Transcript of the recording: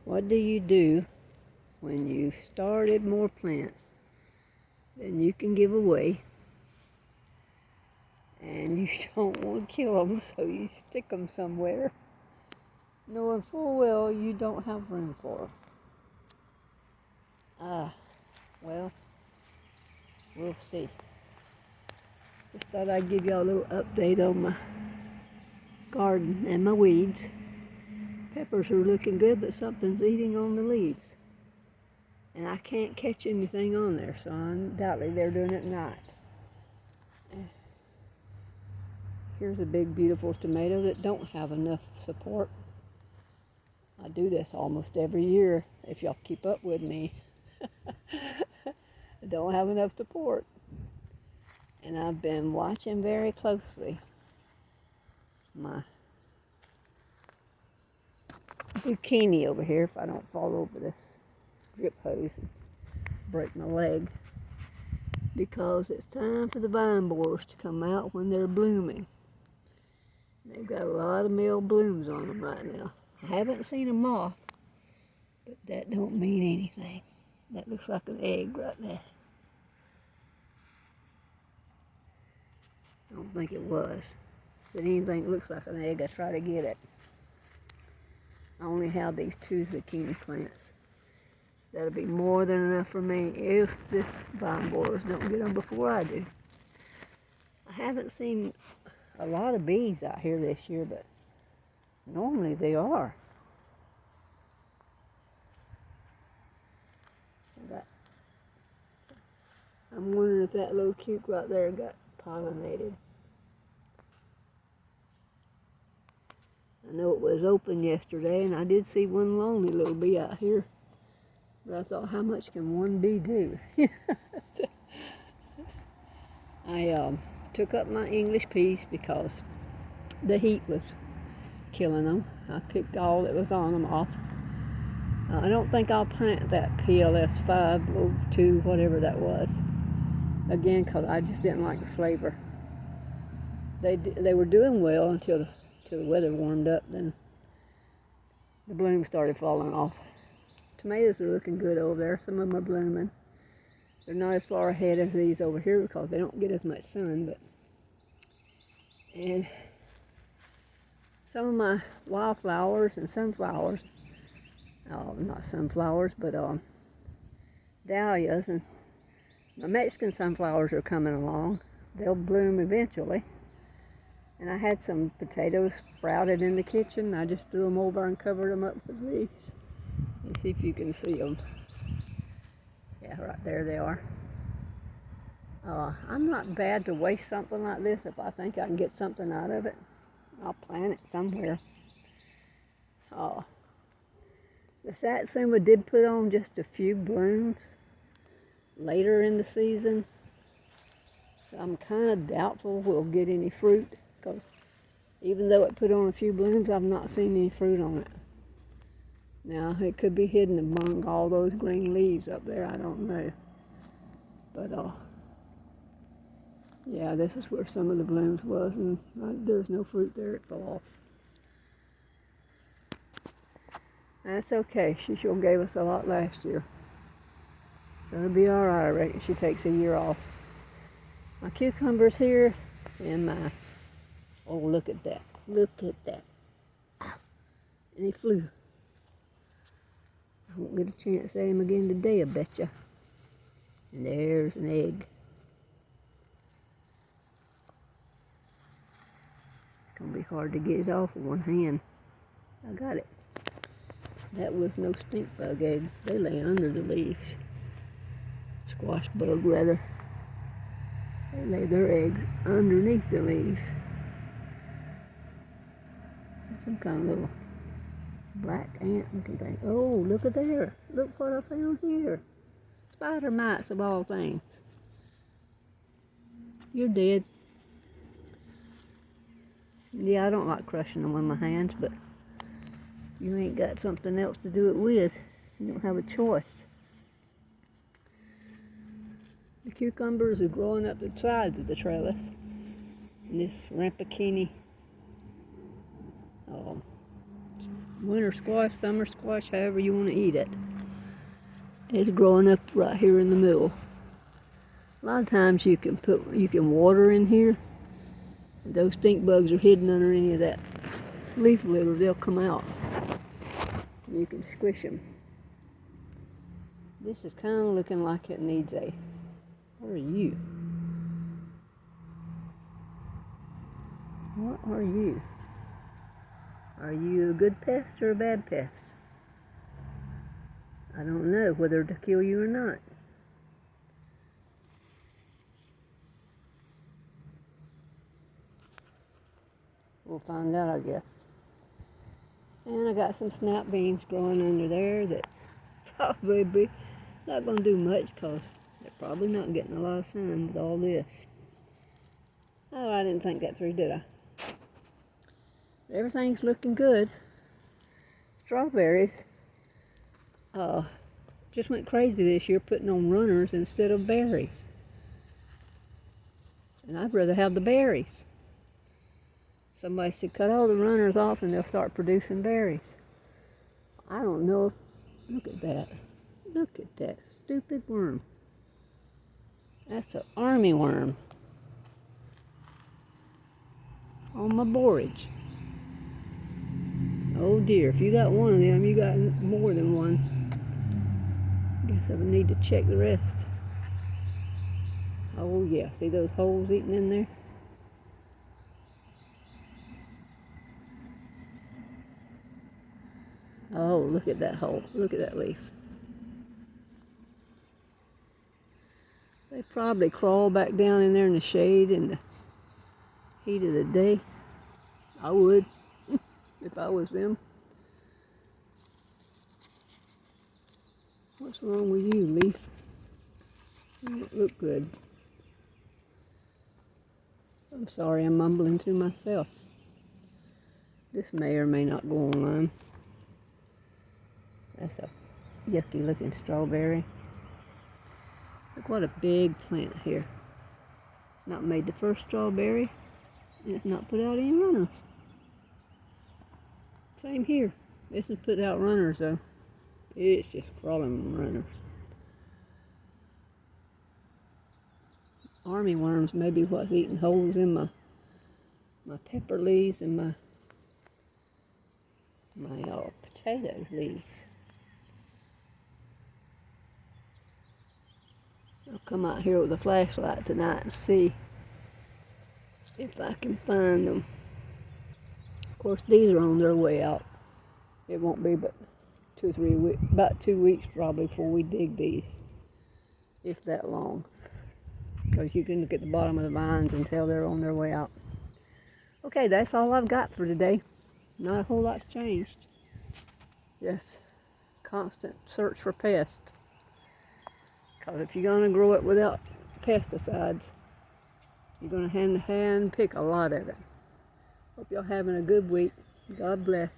What do you do when you started more plants than you can give away and you don't want to kill them, so you stick them somewhere knowing full well you don't have room for them? Well, we'll see. Just thought I'd give y'all a little update on my garden and my weeds. Peppers are looking good, but something's eating on the leaves. And I can't catch anything on there, so undoubtedly they're doing it at night. Here's a big, beautiful tomato that don't have enough support. I do this almost every year, if y'all keep up with me. I don't have enough support. And I've been watching very closely my zucchini over here, if I don't fall over this drip hose and break my leg, because it's time for the vine borers to come out when they're blooming. They've got a lot of male blooms on them right now. I haven't seen a moth, but that don't mean anything. That looks like an egg right there. I don't think it was. But anything that looks like an egg, I try to get it. I only have these 2 zucchini plants. That'll be more than enough for me if the vine borers don't get them before I do. I haven't seen a lot of bees out here this year, but normally they are. I'm wondering if that little cuke right there got pollinated. I know it was open yesterday, and I did see one lonely little bee out here. But I thought, how much can one bee do? I took up my English peas because the heat was killing them. I picked all that was on them off. I don't think I'll plant that PLS 502, whatever that was, again, because I just didn't like the flavor. They were doing well until the weather warmed up, then the blooms started falling off. Tomatoes are looking good over there. Some of them are blooming. They're not as far ahead as these over here because they don't get as much sun, and some of my wildflowers and sunflowers, not sunflowers, but dahlias, and my Mexican sunflowers are coming along. They'll bloom eventually. And I had some potatoes sprouted in the kitchen. I just threw them over and covered them up with these. Let's see if you can see them. Yeah, right there they are. I'm not bad to waste something like this. If I think I can get something out of it, I'll plant it somewhere. The satsuma did put on just a few blooms later in the season, so I'm kind of doubtful we'll get any fruit, because even though it put on a few blooms, I've not seen any fruit on it. Now, it could be hidden among all those green leaves up there, I don't know. But, yeah, this is where some of the blooms was, and there's no fruit there, it fell off. That's okay, she sure gave us a lot last year. So it'll be all right, I reckon. She takes a year off. My cucumbers here, and my, oh, look at that. Look at that. And he flew. I won't get a chance at him again today, I betcha. And there's an egg. It's gonna be hard to get it off with one hand. I got it. That was no stink bug egg. They lay under the leaves. Squash bug, rather. They lay their eggs underneath the leaves. Some kind of little black ant looking thing. Oh, look at there. Look what I found here. Spider mites of all things. You're dead. Yeah, I don't like crushing them with my hands, but you ain't got something else to do it with. You don't have a choice. The cucumbers are growing up the sides of the trellis. And this rampikini winter squash, summer squash, however you want to eat it. It's growing up right here in the middle. A lot of times you can water in here. Those stink bugs are hidden under any of that leaf litter. They'll come out. You can squish them. This is kind of looking like it needs a... What are you? What are you? Are you a good pest or a bad pest? I don't know whether to kill you or not. We'll find out, I guess. And I got some snap beans growing under there that's probably not going to do much because they're probably not getting a lot of sun with all this. Oh, I didn't think that through, did I? Everything's looking good. Strawberries just went crazy this year putting on runners instead of berries. And I'd rather have the berries. Somebody said cut all the runners off and they'll start producing berries. I don't know if... Look at that. Look at that stupid worm. That's an army worm on my borage. Oh dear, if you got one of them, you got more than one. Guess I would need to check the rest. Oh yeah, see those holes eating in there? Oh, look at that hole. Look at that leaf. They probably crawl back down in there in the shade in the heat of the day. I would, if I was them. What's wrong with you, leaf? You don't look good. I'm sorry, I'm mumbling to myself. This may or may not go online. That's a yucky looking strawberry. Look what a big plant here. It's not made the first strawberry, and it's not put out any runners. Same here. This has put out runners though. It's just crawling runners. Army worms may be what's eating holes in my pepper leaves and my potato leaves. I'll come out here with a flashlight tonight and see if I can find them. Of course, these are on their way out. It won't be but 2 or 3 weeks, about 2 weeks probably before we dig these, if that long. Because you can look at the bottom of the vines and tell they're on their way out. Okay, that's all I've got for today. Not a whole lot's changed. Just constant search for pests. Because if you're going to grow it without pesticides, you're going to hand pick a lot of it. Hope y'all having a good week. God bless.